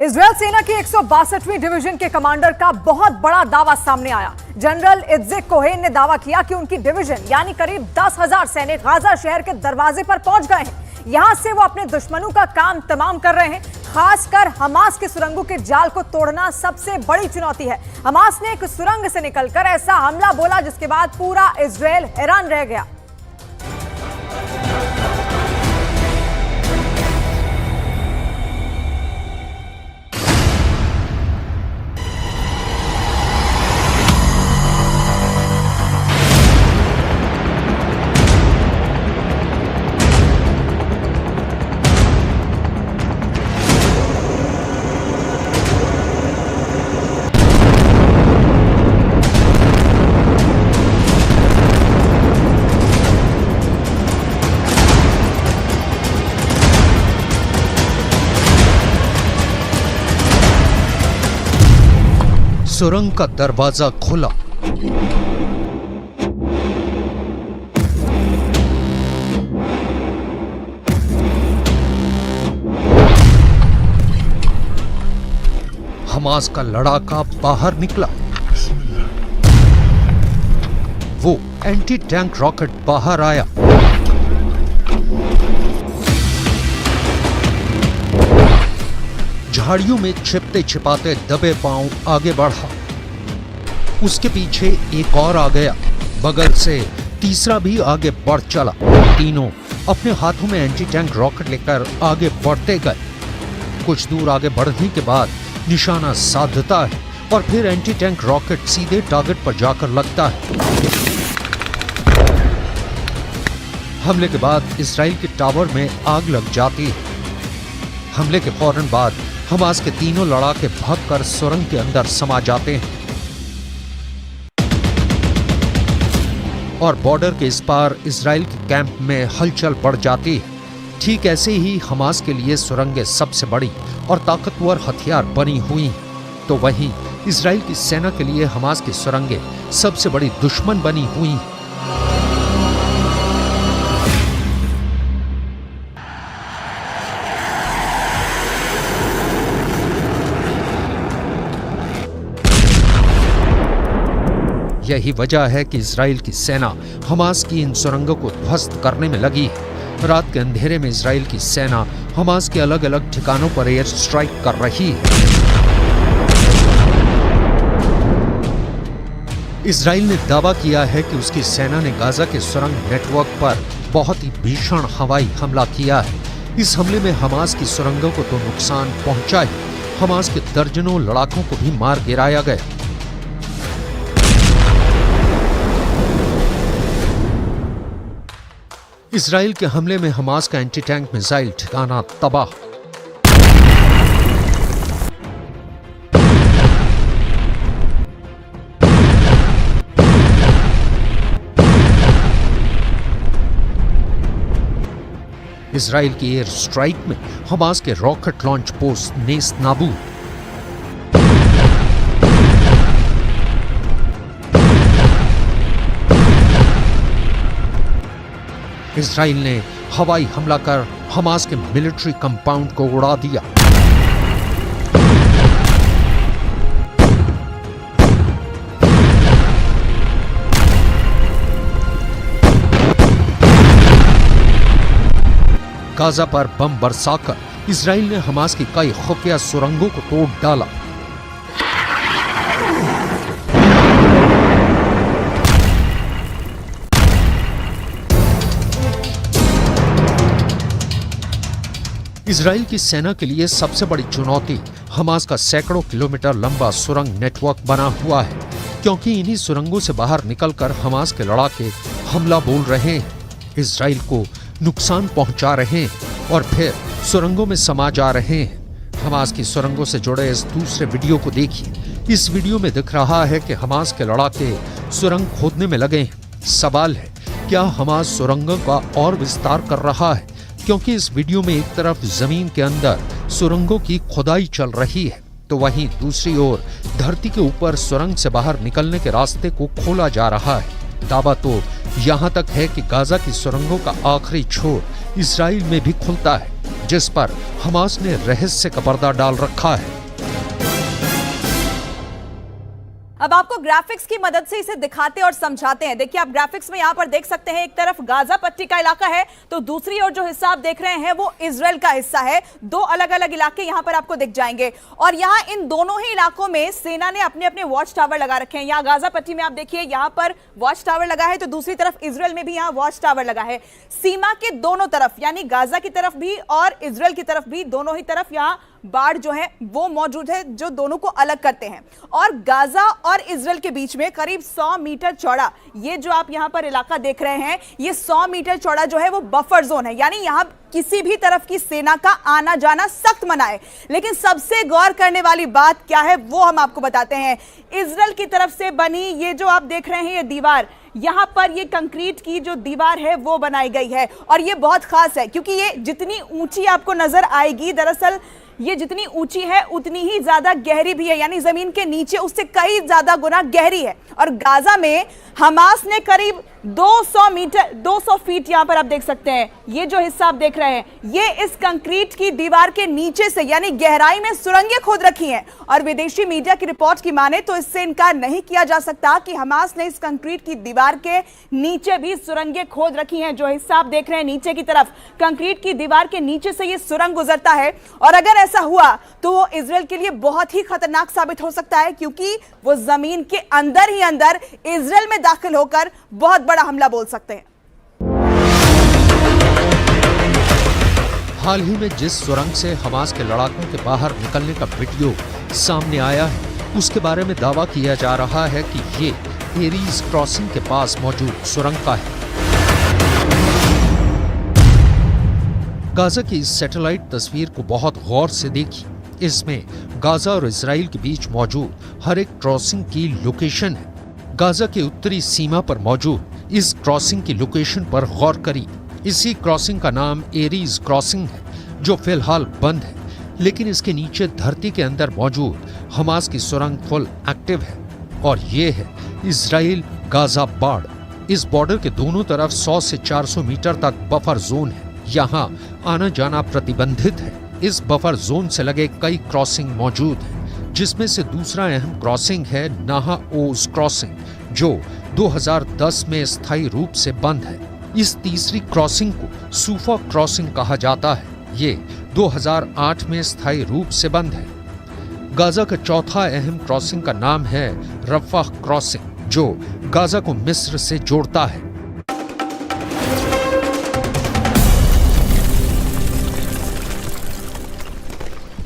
Israel सेना की 162वीं division के कमांडर का बहुत बड़ा दावा सामने आया। जनरल इत्ज़ेक कोहेन ने दावा किया कि उनकी डिवीजन यानी करीब 10,000 सैनिक गाजा शहर के दरवाजे पर पहुंच गए हैं। यहां से वो अपने दुश्मनों का काम तमाम कर रहे हैं। खासकर हमास के सुरंगों के जाल को तोड़ना सबसे बड़ी चुनौती है। हमास ने एक सुरंग से निकलकर ऐसा हमला बोला जिसके बाद पूरा इजरायल हैरान रह गया। सुरंग का दरवाजा खुला। हमास का लड़ाका बाहर निकला। वो एंटी टैंक रॉकेट बाहर आया। झाड़ियों में छिपते छिपाते दबे पांव आगे बढ़ा। उसके पीछे एक और आ गया। बगल से तीसरा भी आगे बढ़ चला। तीनों अपने हाथों में एंटी टैंक रॉकेट लेकर आगे बढ़ते गए। कुछ दूर आगे बढ़ने के बाद निशाना साधता है और फिर एंटी टैंक रॉकेट सीधे टारगेट पर जाकर लगता है। हमले के बाद इजराइल के टावर में आग लग जाती है। हमले के फौरन बाद हमास के तीनों लड़ाके भागकर सुरंग के अंदर समा जाते हैं और बॉर्डर के इस पार इजराइल के कैंप में हलचल बढ़ जाती है। ठीक ऐसे ही हमास के लिए सुरंगें सबसे बड़ी और ताकतवर हथियार बनी हुई हैं, तो वहीं इजराइल की सेना के लिए हमास की सुरंगें सबसे बड़ी दुश्मन बनी हुई हैं। यही वजह है कि इजराइल की सेना हमास की इन सुरंगों को ध्वस्त करने में लगी है। रात के अंधेरे में इजराइल की सेना हमास के अलग अलग ठिकानों पर एयर स्ट्राइक कर रही है। इजराइल ने दावा किया है कि उसकी सेना ने गाजा के सुरंग नेटवर्क पर बहुत ही भीषण हवाई हमला किया है। इस हमले में हमास की सुरंगों को तो नुकसान पहुंचा ही, हमास के दर्जनों लड़ाकों को भी मार गिराया गया। इजराइल के हमले में हमास का एंटी टैंक मिसाइल ठिकाना तबाह। इजराइल की एयर स्ट्राइक में हमास के रॉकेट लॉन्च पोस्ट नेस्त नाबूद। इजराइल ने हवाई हमला कर हमास के मिलिट्री कंपाउंड को उड़ा दिया। गाजा पर बम बरसाकर इजराइल ने हमास की कई खुफिया सुरंगों को तोड़ डाला। इजराइल की सेना के लिए सबसे बड़ी चुनौती हमास का सैकड़ों किलोमीटर लंबा सुरंग नेटवर्क बना हुआ है, क्योंकि इन्हीं सुरंगों से बाहर निकलकर हमास के लड़ाके हमला बोल रहे हैं, इजराइल को नुकसान पहुंचा रहे हैं और फिर सुरंगों में समा जा रहे हैं। हमास की सुरंगों से जुड़े इस दूसरे वीडियो को देखिए। इस वीडियो में दिख रहा है कि हमास के लड़ाके सुरंग खोदने में लगे हैं। सवाल है, क्या हमास सुरंगों का और विस्तार कर रहा है? क्योंकि इस वीडियो में एक तरफ जमीन के अंदर सुरंगों की खुदाई चल रही है, तो वहीं दूसरी ओर धरती के ऊपर सुरंग से बाहर निकलने के रास्ते को खोला जा रहा है। दावा तो यहाँ तक है कि गाजा की सुरंगों का आखिरी छोर इजराइल में भी खुलता है, जिस पर हमास ने रहस्य का पर्दा डाल रखा है। अब आपको ग्राफिक्स की मदद से इसे दिखाते और समझाते हैं। देखिए, आप ग्राफिक्स में यहां पर देख सकते हैं, एक तरफ गाजा पट्टी का इलाका है तो दूसरी ओर जो हिस्सा आप देख रहे हैं वो इजराइल का हिस्सा है। दो अलग अलग इलाके यहां पर आपको दिख जाएंगे और यहां इन दोनों ही इलाकों में सेना ने अपने अपने वॉच टावर लगा रखे हैं। यहां गाजा पट्टी में आप देखिए, यहां पर वॉच टावर लगा है तो दूसरी तरफ इजराइल में भी यहां वॉच टावर लगा है। सीमा के दोनों तरफ, यानी गाजा की तरफ भी और इजराइल की तरफ भी, दोनों ही तरफ यहां बाड़ जो है वो मौजूद है जो दोनों को अलग करते हैं। और गाजा और इजराइल के बीच में करीब 100 मीटर चौड़ा ये जो आप यहां पर इलाका देख रहे हैं, ये 100 मीटर चौड़ा जो है वो बफर जोन है, यानी यहां किसी भी तरफ की सेना का आना जाना सख्त मना है। लेकिन सबसे गौर करने वाली बात क्या है वो हम आपको बताते हैं। इजराइल की तरफ से बनी ये जो आप देख रहे हैं ये दीवार, यहां पर ये कंक्रीट की जो दीवार है वो बनाई गई है और ये बहुत खास है क्योंकि ये जितनी ऊंची आपको नजर आएगी, दरअसल ये जितनी ऊंची है उतनी ही ज्यादा गहरी भी है, यानी जमीन के नीचे उससे कई ज्यादा गुना गहरी है। और गाजा में हमास ने करीब 200 फीट यहां पर आप देख सकते हैं, ये जो हिस्सा आप देख रहे हैं ये इस कंक्रीट की दीवार के नीचे से यानी गहराई में सुरंगें खोद रखी हैं। और विदेशी मीडिया की रिपोर्ट की माने तो इससे इनकार नहीं किया जा सकता कि हमास ने इस कंक्रीट की दीवार के नीचे भी सुरंगें खोद रखी हैं। जो हिस्सा आप देख रहे हैं नीचे की तरफ, कंक्रीट की दीवार के नीचे से ये सुरंग गुजरता है और अगर ऐसा हुआ तो वो इजराइल के लिए बहुत ही खतरनाक साबित हो सकता है क्योंकि वो जमीन के अंदर ही अंदर इजराइल में दाखिल होकर बहुत बड़ा हमला बोल सकते हैं। हाल ही में जिस सुरंग से हमास के लड़ाकों के बाहर निकलने का वीडियो सामने आया है उसके बारे में दावा किया जा रहा है कि ये एरीज क्रॉसिंग के पास मौजूद सुरंग का है। गाजा की इस सैटेलाइट तस्वीर को बहुत गौर से देखिए। इसमें गाजा और इजराइल के बीच मौजूद हर एक क्रॉसिंग की लोकेशन है। गाजा के उत्तरी सीमा पर मौजूद इस क्रॉसिंग की लोकेशन पर गौर करिए। इसी क्रॉसिंग का नाम एरीज क्रॉसिंग है जो फिलहाल बंद है, लेकिन इसके नीचे धरती के अंदर मौजूद हमास की सुरंग फुल एक्टिव है और ये है इजराइल गाजा बॉर्डर। इस बॉर्डर के दोनों तरफ 100 से 400 मीटर तक बफर जोन है, यहाँ आना जाना प्रतिबंधित है। इस बफर जोन से लगे कई क्रॉसिंग मौजूद हैं, जिसमें से दूसरा अहम क्रॉसिंग है नाहा ओज क्रॉसिंग जो 2010 में स्थायी रूप से बंद है। इस तीसरी क्रॉसिंग को सूफा क्रॉसिंग कहा जाता है, ये 2008 में स्थायी रूप से बंद है। गाजा का चौथा अहम क्रॉसिंग का नाम है रफाह क्रॉसिंग जो गाजा को मिस्र से जोड़ता है।